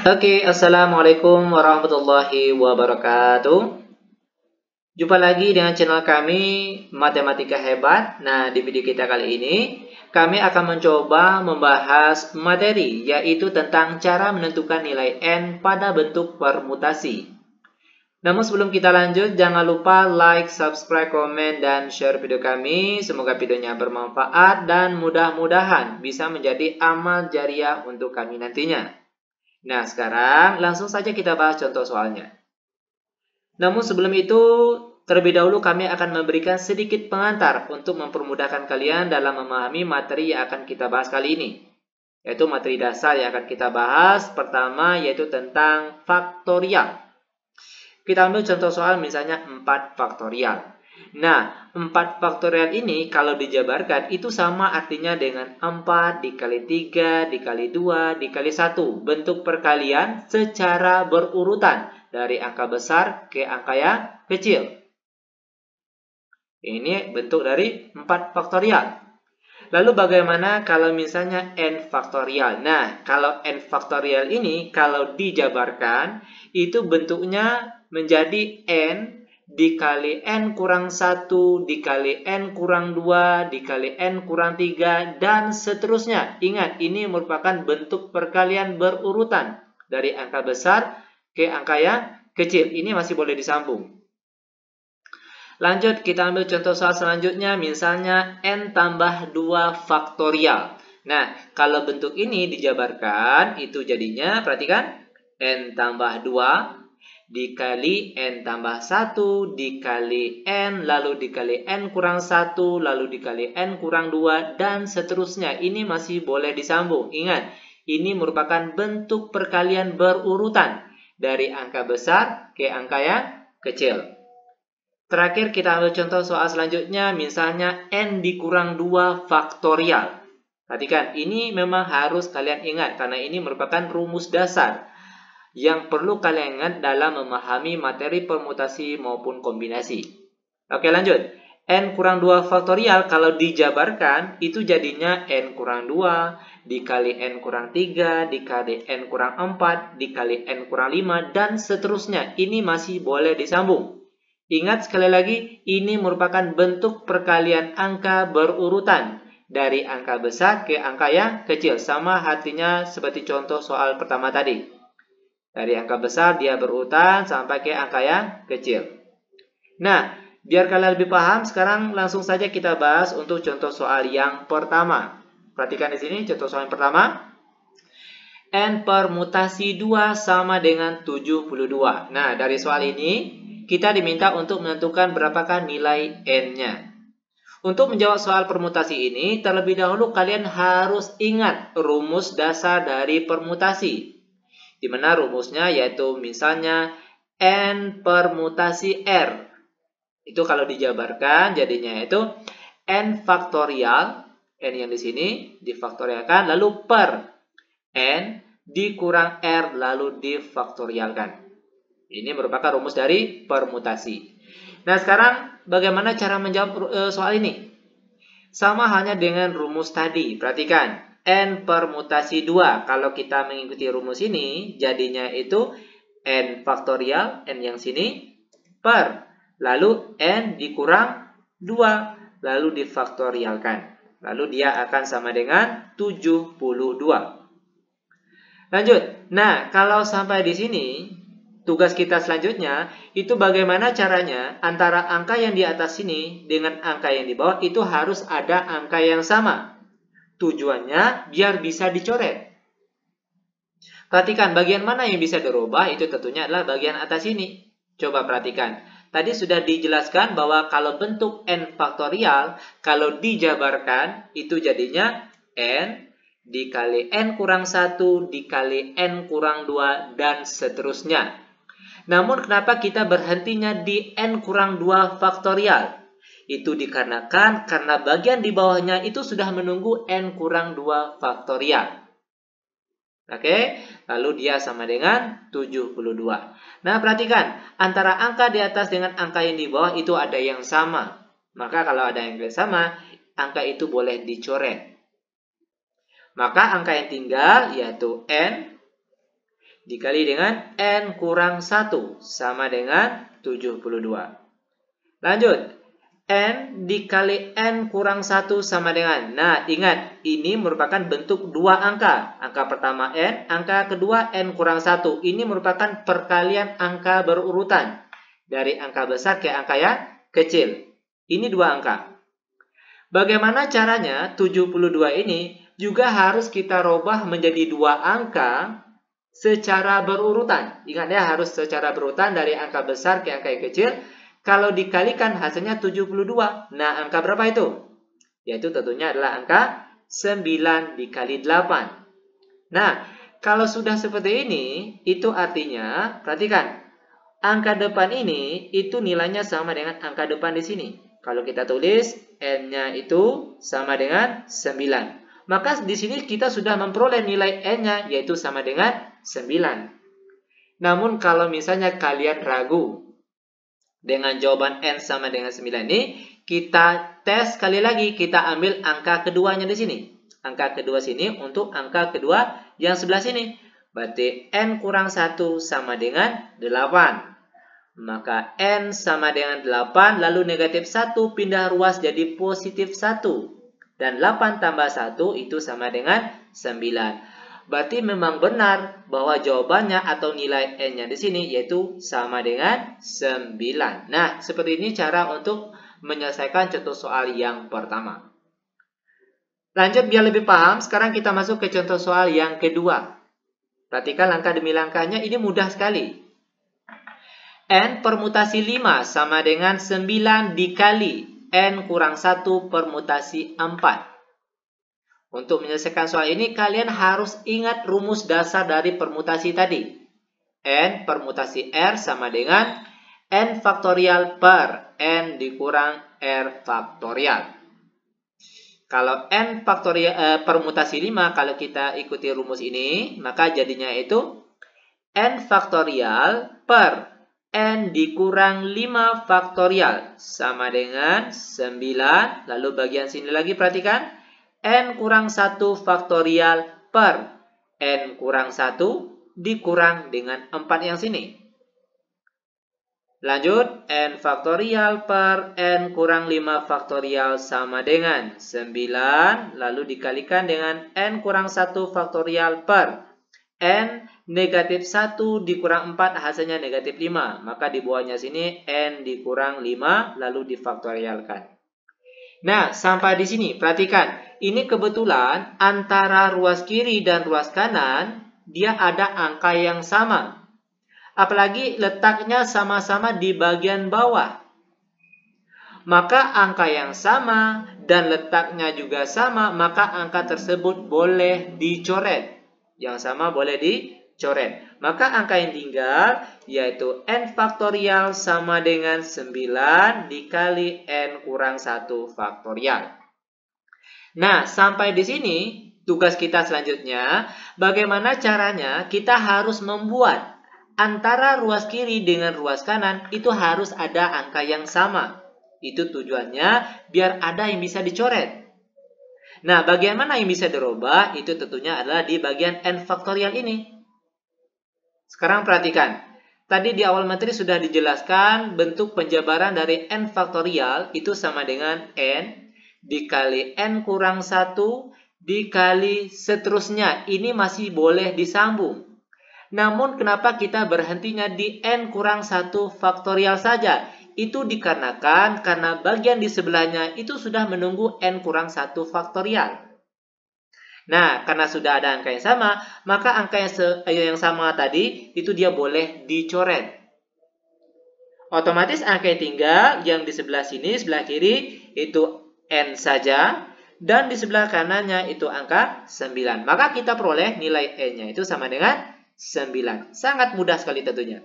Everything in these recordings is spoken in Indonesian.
Oke, assalamualaikum warahmatullahi wabarakatuh. Jumpa lagi dengan channel kami Matematika Hebat. Nah, di video kita kali ini, kami akan mencoba membahas materi, yaitu tentang cara menentukan nilai N pada bentuk permutasi. Namun sebelum kita lanjut, jangan lupa like, subscribe, komen, dan share video kami. Semoga videonya bermanfaat dan mudah-mudahan bisa menjadi amal jariah untuk kami nantinya. Nah, sekarang langsung saja kita bahas contoh soalnya. Namun sebelum itu, terlebih dahulu kami akan memberikan sedikit pengantar untuk mempermudahkan kalian dalam memahami materi yang akan kita bahas kali ini. Yaitu materi dasar yang akan kita bahas. Pertama, yaitu tentang faktorial. Kita ambil contoh soal misalnya 4 faktorial. Nah, 4 faktorial ini kalau dijabarkan itu sama artinya dengan 4 dikali 3 dikali 2 dikali 1. Bentuk perkalian secara berurutan dari angka besar ke angka yang kecil. Ini bentuk dari 4 faktorial. Lalu bagaimana kalau misalnya n faktorial? Nah, kalau n faktorial ini kalau dijabarkan itu bentuknya menjadi n dikali n kurang 1, dikali n kurang 2, dikali n kurang 3, dan seterusnya. Ingat, ini merupakan bentuk perkalian berurutan dari angka besar ke angka yang kecil. Ini masih boleh disambung. Lanjut, kita ambil contoh soal selanjutnya, misalnya n tambah 2 faktorial. Nah, kalau bentuk ini dijabarkan, itu jadinya, perhatikan, n tambah 2 dikali n tambah 1 dikali n, lalu dikali n kurang 1, lalu dikali n kurang 2, dan seterusnya. Ini masih boleh disambung. Ingat, ini merupakan bentuk perkalian berurutan dari angka besar ke angka yang kecil. Terakhir kita ambil contoh soal selanjutnya, misalnya n dikurang 2 faktorial. Perhatikan, ini memang harus kalian ingat karena ini merupakan rumus dasar yang perlu kalian ingat dalam memahami materi permutasi maupun kombinasi. Oke, lanjut. N kurang 2 faktorial kalau dijabarkan itu jadinya n kurang 2 dikali n kurang 3 dikali n kurang 4 dikali n kurang 5 dan seterusnya. Ini masih boleh disambung. Ingat sekali lagi, ini merupakan bentuk perkalian angka berurutan dari angka besar ke angka yang kecil. Sama artinya seperti contoh soal pertama tadi. Dari angka besar dia berurutan sampai ke angka yang kecil. Nah, biar kalian lebih paham, sekarang langsung saja kita bahas untuk contoh soal yang pertama. Perhatikan di sini contoh soal yang pertama. N permutasi 2 sama dengan 72. Nah, dari soal ini kita diminta untuk menentukan berapakah nilai N-nya. Untuk menjawab soal permutasi ini, terlebih dahulu kalian harus ingat rumus dasar dari permutasi. Di mana rumusnya yaitu misalnya N permutasi R. Itu kalau dijabarkan jadinya itu N faktorial, N yang di sini difaktorialkan, lalu per N dikurang R lalu difaktorialkan. Ini merupakan rumus dari permutasi. Nah, sekarang bagaimana cara menjawab soal ini? Sama halnya dengan rumus tadi. Perhatikan. N permutasi 2. Kalau kita mengikuti rumus ini, jadinya itu N faktorial, N yang sini, per. Lalu N dikurang 2. Lalu difaktorialkan. Lalu dia akan sama dengan 72. Lanjut. Nah, kalau sampai di sini, tugas kita selanjutnya, itu bagaimana caranya antara angka yang di atas sini dengan angka yang di bawah itu harus ada angka yang sama. Tujuannya biar bisa dicoret. Perhatikan bagian mana yang bisa dirubah, itu tentunya adalah bagian atas ini. Coba perhatikan. Tadi sudah dijelaskan bahwa kalau bentuk N faktorial, kalau dijabarkan, itu jadinya N dikali N kurang 1, dikali N kurang 2, dan seterusnya. Namun kenapa kita berhentinya di N kurang 2 faktorial? Itu dikarenakan karena bagian di bawahnya itu sudah menunggu N kurang 2 faktorial. Oke, lalu dia sama dengan 72. Nah, perhatikan, antara angka di atas dengan angka yang di bawah itu ada yang sama. Maka kalau ada yang sama, angka itu boleh dicoret. Maka angka yang tinggal yaitu N dikali dengan N kurang 1 sama dengan 72. Lanjut. N dikali N kurang 1 sama dengan. Nah, ingat, ini merupakan bentuk dua angka. Angka pertama N, angka kedua N kurang 1. Ini merupakan perkalian angka berurutan. Dari angka besar ke angka yang kecil. Ini dua angka. Bagaimana caranya 72 ini juga harus kita robah menjadi dua angka secara berurutan. Ingat ya, harus secara berurutan dari angka besar ke angka yang kecil. Kalau dikalikan hasilnya 72. Nah, angka berapa itu? Yaitu tentunya adalah angka 9 dikali 8. Nah, kalau sudah seperti ini, itu artinya, perhatikan, angka depan ini, itu nilainya sama dengan angka depan di sini. Kalau kita tulis, N-nya itu sama dengan 9. Maka di sini kita sudah memperoleh nilai N-nya, yaitu sama dengan 9. Namun kalau misalnya kalian ragu, dengan jawaban N sama dengan 9 ini, kita tes sekali lagi, kita ambil angka keduanya di sini. Angka kedua sini untuk angka kedua yang sebelah sini. Berarti N kurang 1 sama dengan 8. Maka N sama dengan 8, lalu negatif 1 pindah ruas jadi positif 1. Dan 8 tambah 1 itu sama dengan 9. Berarti memang benar bahwa jawabannya atau nilai N-nya di sini yaitu sama dengan 9. Nah, seperti ini cara untuk menyelesaikan contoh soal yang pertama. Lanjut biar lebih paham, sekarang kita masuk ke contoh soal yang kedua. Perhatikan langkah demi langkahnya, ini mudah sekali. N permutasi 5 sama dengan 9 dikali N kurang 1 permutasi 4. Untuk menyelesaikan soal ini, kalian harus ingat rumus dasar dari permutasi tadi. N permutasi R sama dengan N faktorial per N dikurang R faktorial. Kalau N faktorial permutasi 5, kalau kita ikuti rumus ini, maka jadinya itu N faktorial per N dikurang 5 faktorial sama dengan 9. Lalu bagian sini lagi perhatikan. N kurang 1 faktorial per N kurang 1 dikurang dengan 4 yang sini. Lanjut, N faktorial per N kurang 5 faktorial sama dengan 9. Lalu dikalikan dengan N kurang 1 faktorial per N negatif 1 dikurang 4 hasilnya negatif 5. Maka di bawahnya sini N dikurang 5 lalu difaktorialkan. Nah, sampai di sini, perhatikan. Ini kebetulan antara ruas kiri dan ruas kanan, dia ada angka yang sama. Apalagi letaknya sama-sama di bagian bawah. Maka angka yang sama dan letaknya juga sama, maka angka tersebut boleh dicoret. Yang sama boleh dicoret. Maka angka yang tinggal yaitu N faktorial sama dengan 9 dikali N kurang 1 faktorial. Nah, sampai di sini tugas kita selanjutnya, bagaimana caranya kita harus membuat antara ruas kiri dengan ruas kanan itu harus ada angka yang sama. Itu tujuannya biar ada yang bisa dicoret. Nah, bagaimana yang bisa dirubah? Itu tentunya adalah di bagian N faktorial ini. Sekarang perhatikan. Tadi di awal materi sudah dijelaskan bentuk penjabaran dari N faktorial itu sama dengan N dikali N kurang 1 dikali seterusnya. Ini masih boleh disambung. Namun kenapa kita berhentinya di N kurang 1 faktorial saja? Itu dikarenakan karena bagian di sebelahnya itu sudah menunggu N kurang 1 faktorial. Nah, karena sudah ada angka yang sama, maka angka yang sama tadi itu dia boleh dicoret. Otomatis angka yang tinggal yang di sebelah sini, sebelah kiri itu N saja. Dan di sebelah kanannya itu angka 9. Maka kita peroleh nilai N-nya itu sama dengan 9. Sangat mudah sekali tentunya.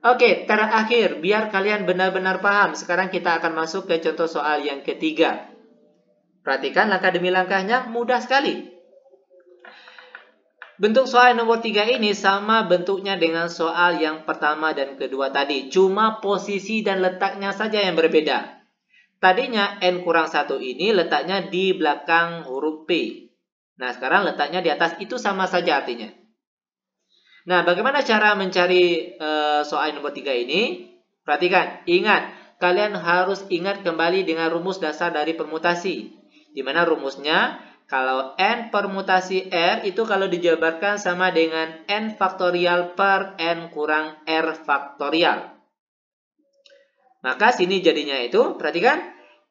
Oke, terakhir, biar kalian benar-benar paham. Sekarang kita akan masuk ke contoh soal yang ketiga. Perhatikan langkah demi langkahnya, mudah sekali. Bentuk soal nomor 3 ini sama bentuknya dengan soal yang pertama dan kedua tadi. Cuma posisi dan letaknya saja yang berbeda. Tadinya N kurang 1 ini letaknya di belakang huruf P. Nah, sekarang letaknya di atas, itu sama saja artinya. Nah, bagaimana cara mencari soal nomor 3 ini? Perhatikan, ingat, kalian harus ingat kembali dengan rumus dasar dari permutasi. Di mana rumusnya, kalau n permutasi R itu kalau dijabarkan sama dengan n faktorial per n kurang R faktorial. Maka sini jadinya itu, perhatikan,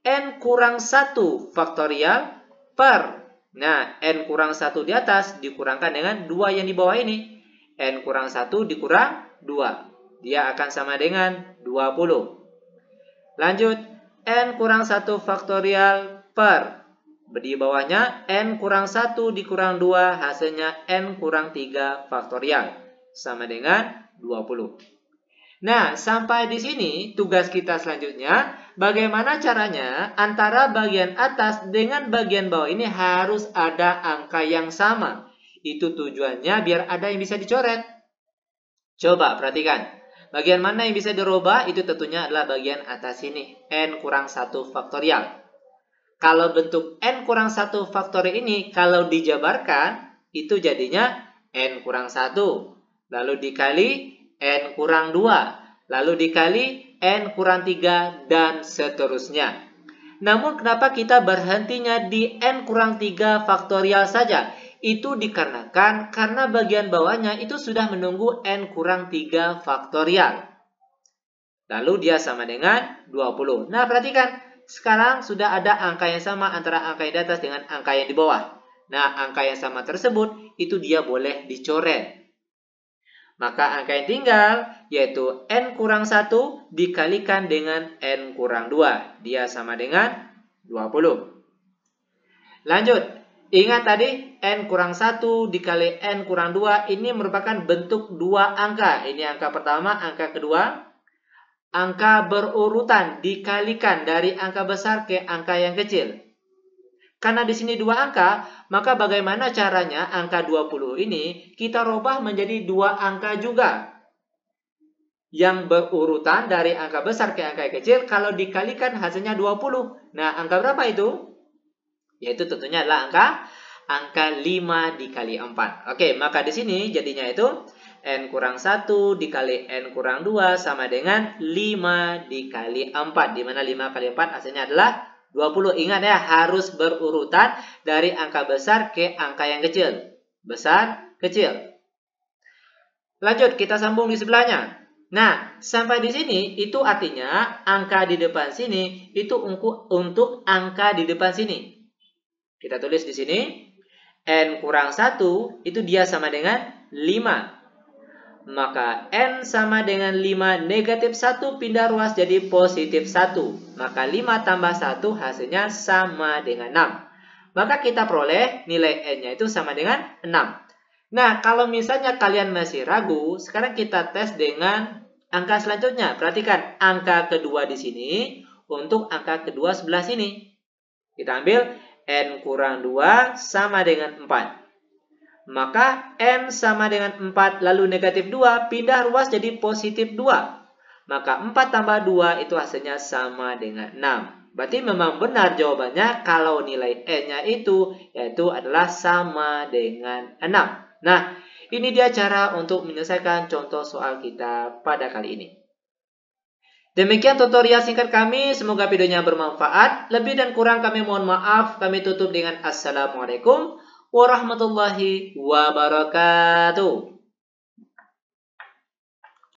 n kurang 1 faktorial per. Nah, n kurang 1 di atas dikurangkan dengan 2 yang di bawah ini. N kurang 1 dikurang 2. Dia akan sama dengan 20. Lanjut, n kurang 1 faktorial per. Di bawahnya, n kurang 1 dikurang 2, hasilnya n kurang 3 faktorial. Sama dengan 20. Nah, sampai di sini tugas kita selanjutnya, bagaimana caranya antara bagian atas dengan bagian bawah ini harus ada angka yang sama. Itu tujuannya biar ada yang bisa dicoret. Coba perhatikan. Bagian mana yang bisa dirubah? Itu tentunya adalah bagian atas ini. N kurang 1 faktorial. Kalau bentuk N kurang 1 faktorial ini, kalau dijabarkan, itu jadinya N kurang 1. Lalu dikali N kurang 2. Lalu dikali N kurang 3, dan seterusnya. Namun kenapa kita berhentinya di N kurang 3 faktorial saja? Itu dikarenakan karena bagian bawahnya itu sudah menunggu N kurang 3 faktorial. Lalu dia sama dengan 20. Nah, perhatikan. Sekarang sudah ada angka yang sama antara angka yang di atas dengan angka yang di bawah. Nah, angka yang sama tersebut itu dia boleh dicoret. Maka angka yang tinggal yaitu N kurang 1 dikalikan dengan N kurang 2. Dia sama dengan 20. Lanjut. Ingat tadi N kurang 1 dikali N kurang 2 ini merupakan bentuk dua angka. Ini angka pertama, angka kedua. Angka berurutan dikalikan dari angka besar ke angka yang kecil. Karena di sini dua angka, maka bagaimana caranya angka 20 ini kita rubah menjadi dua angka juga. Yang berurutan dari angka besar ke angka yang kecil, kalau dikalikan hasilnya 20. Nah, angka berapa itu? Yaitu tentunya adalah angka 5 dikali 4. Oke, maka di sini jadinya itu N kurang 1 dikali N kurang 2 sama dengan 5 dikali 4. Di mana 5 kali 4 hasilnya adalah 20. Ingat ya, harus berurutan dari angka besar ke angka yang kecil. Besar, kecil. Lanjut, kita sambung di sebelahnya. Nah, sampai di sini itu artinya angka di depan sini itu untuk angka di depan sini. Kita tulis di sini, N kurang 1 itu dia sama dengan 5. Maka N sama dengan 5 negatif 1 pindah ruas jadi positif 1. Maka 5 tambah 1 hasilnya sama dengan 6. Maka kita peroleh nilai N-nya itu sama dengan 6. Nah, kalau misalnya kalian masih ragu, sekarang kita tes dengan angka selanjutnya. Perhatikan angka kedua di sini untuk angka kedua sebelah sini. Kita ambil N kurang 2 sama dengan 4. Maka N sama dengan 4 lalu negatif 2 pindah ruas jadi positif 2. Maka 4 tambah 2 itu hasilnya sama dengan 6. Berarti memang benar jawabannya kalau nilai N-nya itu yaitu adalah sama dengan 6. Nah, ini dia cara untuk menyelesaikan contoh soal kita pada kali ini. Demikian tutorial singkat kami, semoga videonya bermanfaat. Lebih dan kurang kami mohon maaf. Kami tutup dengan Assalamualaikum warahmatullahi wabarakatuh.